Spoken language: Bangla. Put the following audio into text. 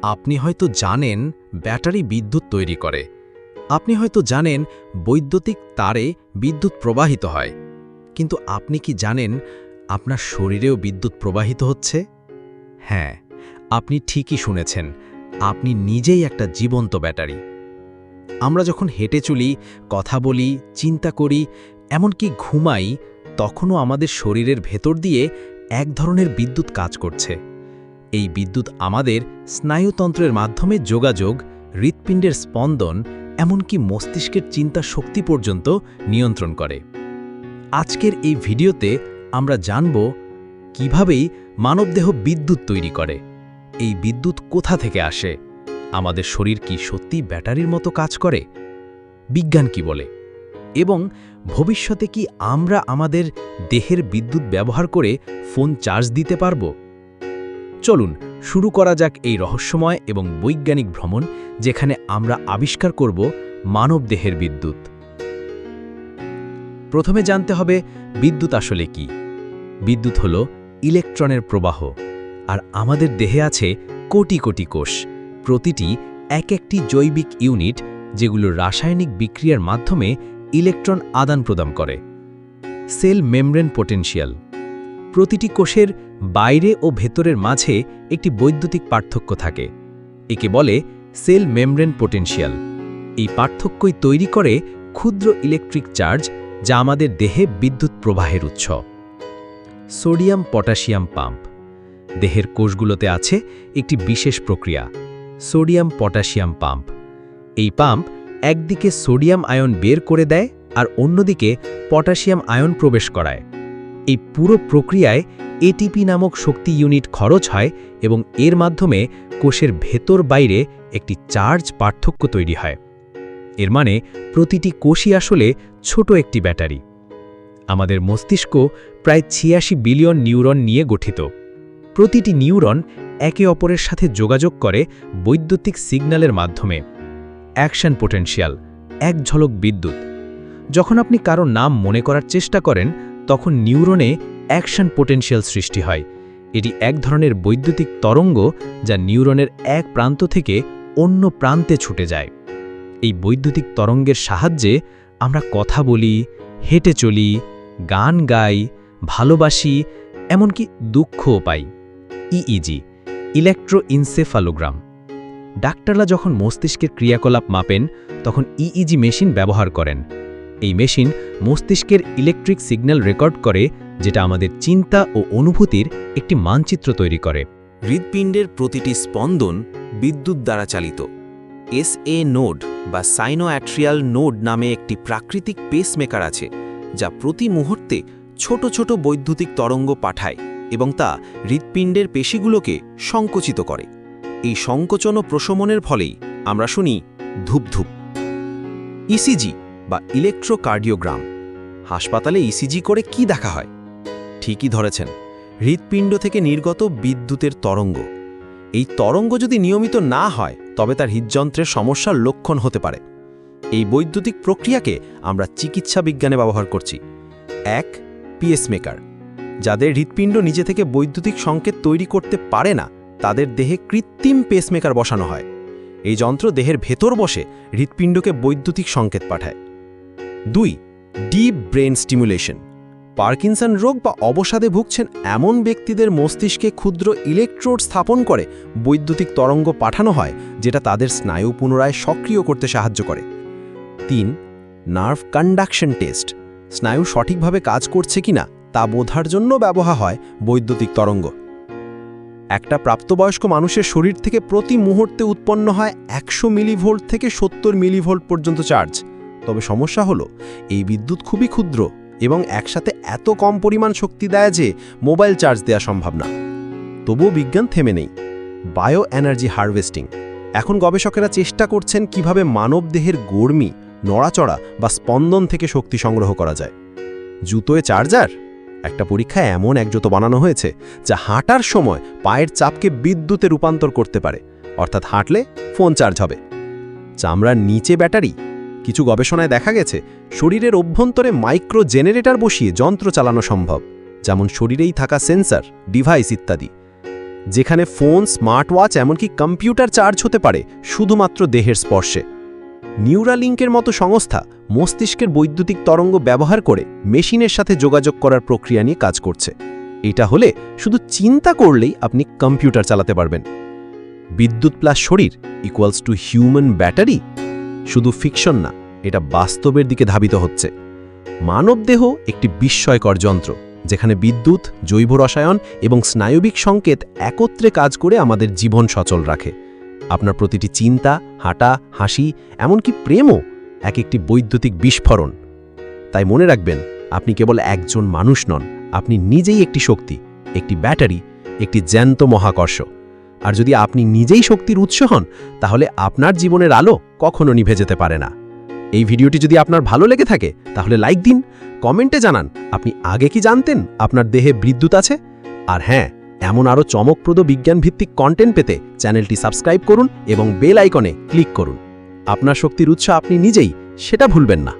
আপনি হয়তো জানেন ব্যাটারি বিদ্যুৎ তৈরি করে। আপনি হয়তো জানেন বৈদ্যুতিক তারে বিদ্যুৎ প্রবাহিত হয়। কিন্তু আপনি কি জানেন আপনার শরীরেও বিদ্যুৎ প্রবাহিত হচ্ছে? হ্যাঁ, আপনি ঠিকই শুনেছেন। আপনি নিজেই একটা জীবন্ত ব্যাটারি। আমরা যখন হেঁটে চলি, কথা বলি, চিন্তা করি, এমনকি ঘুমাই, তখনও আমাদের শরীরের ভেতর দিয়ে এক ধরনের বিদ্যুৎ কাজ করছে। এই বিদ্যুৎ আমাদের স্নায়ুতন্ত্রের মাধ্যমে যোগাযোগ, হৃৎপিণ্ডের স্পন্দন, এমনকি মস্তিষ্কের চিন্তা শক্তি পর্যন্ত নিয়ন্ত্রণ করে। আজকের এই ভিডিওতে আমরা জানব কিভাবেই মানবদেহ বিদ্যুৎ তৈরি করে, এই বিদ্যুৎ কোথা থেকে আসে, আমাদের শরীর কি সত্যি ব্যাটারির মতো কাজ করে, বিজ্ঞান কি বলে, এবং ভবিষ্যতে কি আমরা আমাদের দেহের বিদ্যুৎ ব্যবহার করে ফোন চার্জ দিতে পারব। চলুন শুরু করা যাক এই রহস্যময় এবং বৈজ্ঞানিক ভ্রমণ, যেখানে আমরা আবিষ্কার করব মানবদেহের বিদ্যুৎ। প্রথমে জানতে হবে বিদ্যুৎ আসলে কি। বিদ্যুৎ হল ইলেকট্রনের প্রবাহ, আর আমাদের দেহে আছে কোটি কোটি কোষ, প্রতিটি এক একটি জৈবিক ইউনিট, যেগুলো রাসায়নিক বিক্রিয়ার মাধ্যমে ইলেকট্রন আদান প্রদান করে। Cell membrane potential. প্রতিটি কোষের বাইরে ও ভেতরের মাঝে একটি বৈদ্যুতিক পার্থক্য থাকে, একে বলে সেল মেমব্রেন পোটেনশিয়াল। এই পার্থক্যই তৈরি করে ক্ষুদ্র ইলেকট্রিক চার্জ, যা আমাদের দেহে বিদ্যুৎ প্রবাহের উৎস। Sodium potassium pump. দেহের কোষগুলোতে আছে একটি বিশেষ প্রক্রিয়া, সোডিয়াম পটাশিয়াম পাম্প। এই পাম্প একদিকে সোডিয়াম আয়ন বের করে দেয় আর অন্যদিকে পটাশিয়াম আয়ন প্রবেশ করায়। এই পুরো প্রক্রিয়ায় এটিপি নামক শক্তি ইউনিট খরচ হয় এবং এর মাধ্যমে কোষের ভেতর বাইরে একটি চার্জ পার্থক্য তৈরি হয়। এর মানে প্রতিটি কোষই আসলে ছোট একটি ব্যাটারি। আমাদের মস্তিষ্ক প্রায় ৮৬ বিলিয়ন নিউরন নিয়ে গঠিত। প্রতিটি নিউরন একে অপরের সাথে যোগাযোগ করে বৈদ্যুতিক সিগন্যালের মাধ্যমে। অ্যাকশন পোটেনশিয়াল, এক ঝলক বিদ্যুৎ। যখন আপনি কারো নাম মনে করার চেষ্টা করেন, তখন নিউরনে অ্যাকশন পোটেনশিয়াল সৃষ্টি হয়। এটি এক ধরনের বৈদ্যুতিক তরঙ্গ, যা নিউরনের এক প্রান্ত থেকে অন্য প্রান্তে ছুটে যায়। এই বৈদ্যুতিক তরঙ্গের সাহায্যে আমরা কথা বলি, হেঁটে চলি, গান গাই, ভালোবাসি, এমনকি দুঃখও পাই। ইইজি, ইলেকট্রোইনসেফালোগ্রাম। ডাক্তাররা যখন মস্তিষ্কের ক্রিয়াকলাপ মাপেন, তখন ইইজি মেশিন ব্যবহার করেন। এই মেশিন মস্তিষ্কের ইলেকট্রিক সিগন্যাল রেকর্ড করে, যেটা আমাদের চিন্তা ও অনুভূতির একটি মানচিত্র তৈরি করে। হৃৎপিণ্ডের প্রতিটি স্পন্দন বিদ্যুৎ দ্বারা চালিত। এসএ নোড বা সাইনোঅ্যাট্রিয়াল নোড নামে একটি প্রাকৃতিক পেসমেকার আছে, যা প্রতি মুহূর্তে ছোট ছোট বৈদ্যুতিক তরঙ্গ পাঠায় এবং তা হৃৎপিণ্ডের পেশিগুলোকে সংকুচিত করে। এই সংকোচন ও প্রশমনের ফলেই আমরা শুনি ধূপধূপ। ইসিজি বা ইলেকট্রোকার্ডিওগ্রাম। হাসপাতালে ইসিজি করে কি দেখা হয়? ঠিকই ধরেছেন, হৃৎপিণ্ড থেকে নির্গত বিদ্যুতের তরঙ্গ। এই তরঙ্গ যদি নিয়মিত না হয়, তবে তার হৃদযন্ত্রের সমস্যার লক্ষণ হতে পারে। এই বৈদ্যুতিক প্রক্রিয়াকে আমরা চিকিৎসা বিজ্ঞানে ব্যবহার করছি। এক, পেসমেকার। যাদের হৃৎপিণ্ড নিজে থেকে বৈদ্যুতিক সংকেত তৈরি করতে পারে না, তাদের দেহে কৃত্রিম পেসমেকার বসানো হয়। এই যন্ত্র দেহের ভেতর বসে হৃৎপিণ্ডকে বৈদ্যুতিক সংকেত পাঠায়। ২, ডিপ ব্রেন স্টিমুলেশন। পার্কিনসন রোগ বা অবসাদে ভুগছেন এমন ব্যক্তিদের মস্তিষ্কে ক্ষুদ্র ইলেকট্রোড স্থাপন করে বৈদ্যুতিক তরঙ্গ পাঠানো হয়, যেটা তাদের স্নায়ু পুনরায় সক্রিয় করতে সাহায্য করে। ৩, নার্ভ কন্ডাকশন টেস্ট। স্নায়ু সঠিকভাবে কাজ করছে কিনা তা বোঝার জন্য ব্যবহার হয় বৈদ্যুতিক তরঙ্গ। একটা প্রাপ্তবয়স্ক মানুষের শরীর থেকে প্রতি মুহূর্তে উৎপন্ন হয় ১০০ মিলিভোল্ট থেকে ৭০ মিলিভোল্ট পর্যন্ত চার্জ। তবে সমস্যা হলো, এই বিদ্যুৎ খুবই ক্ষুদ্র এবং একসাথে এত কম পরিমাণ শক্তি দেয় যে মোবাইল চার্জ দেওয়া সম্ভব না। তবুও বিজ্ঞান থেমে নেই। Bio energy harvesting. এখন গবেষকেরা চেষ্টা করছেন কিভাবে মানবদেহের গর্মি, নড়াচড়া বা স্পন্দন থেকে শক্তি সংগ্রহ করা যায়। জুতোয় চার্জার। একটা পরীক্ষায় এমন এক জুতো বানানো হয়েছে যা হাঁটার সময় পায়ের চাপকে বিদ্যুতে রূপান্তর করতে পারে, অর্থাৎ হাঁটলে ফোন চার্জ হবে। চামড়ার নিচে ব্যাটারি। কিছু গবেষণায় দেখা গেছে শরীরের অভ্যন্তরে মাইক্রো জেনারেটর বসিয়ে যন্ত্র চালানো সম্ভব, যেমন শরীরেই থাকা সেন্সর, ডিভাইস ইত্যাদি। যেখানে ফোন, স্মার্ট ওয়াচ এমনকি কম্পিউটার চার্জ হতে পারে শুধুমাত্র দেহের স্পর্শে। নিউরালিঙ্কের মতো সংস্থা মস্তিষ্কের বৈদ্যুতিক তরঙ্গ ব্যবহার করে মেশিনের সাথে যোগাযোগ করার প্রক্রিয়া নিয়ে কাজ করছে। এটা হলে শুধু চিন্তা করলেই আপনি কম্পিউটার চালাতে পারবেন। বিদ্যুৎ প্লাস শরীর ইকুয়ালস টু হিউম্যান ব্যাটারি শুধু ফিকশন না, এটা বাস্তবের দিকে ধাবিত হচ্ছে। মানবদেহ একটি বিস্ময়কর যন্ত্র, যেখানে বিদ্যুৎ, জৈব রসায়ন এবং স্নায়বিক সংকেত একত্রে কাজ করে আমাদের জীবন সচল রাখে। আপনার প্রতিটি চিন্তা, হাঁটা, হাসি, এমনকি প্রেমও এক একটি বৈদ্যুতিক বিস্ফোরণ। তাই মনে রাখবেন, আপনি কেবল একজন মানুষ নন, আপনি নিজেই একটি শক্তি, একটি ব্যাটারি, একটি জ্যান্ত মহাকর্ষ। আর যদি আপনি নিজেই শক্তির উৎস হন, তাহলে আপনার জীবনের আলো কখনো নিভে যেতে পারে না। এই ভিডিওটি যদি আপনার ভালো লেগে থাকে তাহলে লাইক দিন, কমেন্টে জানান আপনি আগে কি জানতেন আপনার দেহে বিদ্যুৎ আছে। আর হ্যাঁ, এমন আরও চমকপ্রদ বিজ্ঞানভিত্তিক কন্টেন্ট পেতে চ্যানেলটি সাবস্ক্রাইব করুন এবং বেল আইকনে ক্লিক করুন। আপনার শক্তির উৎস আপনি নিজেই, সেটা ভুলবেন না।